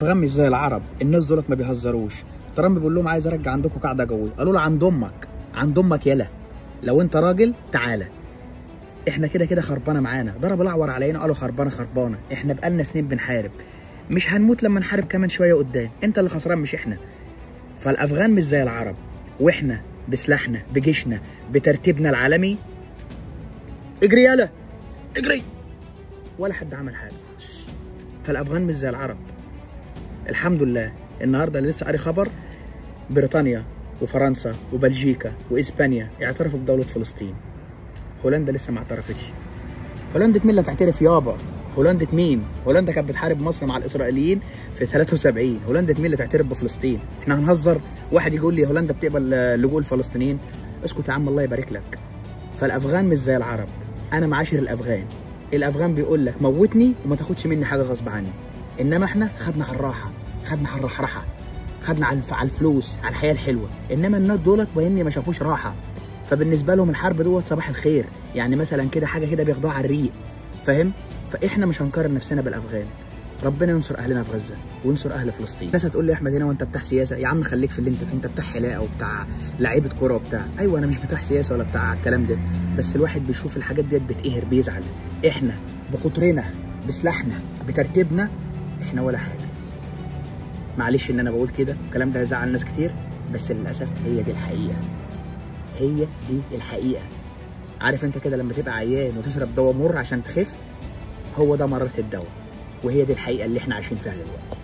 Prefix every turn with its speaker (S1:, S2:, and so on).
S1: الافغان مش زي العرب، الناس دولت ما بيهزروش. ترامب بيقول لهم عايز ارجع عندكم قاعده جويه، قالوا له عند امك، عند امك يلا، لو انت راجل تعالى. احنا كده كده خربانه معانا، ضربوا الاعور علينا قالوا خربانه خربانه، احنا بقالنا سنين بنحارب، مش هنموت لما نحارب كمان شويه قدام، انت اللي خسران مش احنا. فالافغان مش زي العرب، واحنا بسلاحنا بجيشنا بترتيبنا العالمي اجري يلا اجري، ولا حد عمل حاجه. فالافغان مش زي العرب. الحمد لله النهارده لسه قاري خبر بريطانيا وفرنسا وبلجيكا واسبانيا اعترفوا بدوله فلسطين. هولندا لسه ما اعترفتش. هولندا مين اللي هتعترف يابا؟ هولندا مين؟ هولندا كانت بتحارب مصر مع الاسرائيليين في 73. هولندا مين اللي تعترف بفلسطين؟ احنا هنهزر؟ واحد يقول لي هولندا بتقبل لجوء الفلسطينيين؟ اسكت يا عم الله يبارك لك. فالافغان مش زي العرب. انا معاشر الافغان. الافغان بيقول لك موتني وما تاخدش مني حاجه غصب عني، انما احنا خدنا على الراحه، خدنا على الرحرحه، خدنا على الفلوس، على الحياه الحلوه. انما الناس دولت باينني ما شافوش راحه، فبالنسبه لهم الحرب دوت صباح الخير، يعني مثلا كده حاجه كده بياخدوها على الريق، فاهم؟ فاحنا مش هنقارن نفسنا بالافغان. ربنا ينصر اهلنا في غزه وينصر اهل فلسطين. الناس هتقول لي يا احمد هنا وانت بتاع سياسه، يا عم خليك في اللي انت فيه، انت بتاع حلاقه وبتاع لعيبه كوره وبتاع. ايوه انا مش بتاع سياسه ولا بتاع الكلام ده، بس الواحد بيشوف الحاجات ديت بتقهر بيزعل. احنا بقطرنا بسلاحنا بترتيبنا احنا ولا حاجه. معلش ان انا بقول كده، الكلام ده هيزعل ناس كتير، بس للاسف هي دي الحقيقه، هي دي الحقيقه. عارف انت كده لما تبقى عيان وتشرب دواء مر عشان تخف، هو ده مراره الدواء، وهي دي الحقيقه اللي احنا عايشين فيها دلوقتي.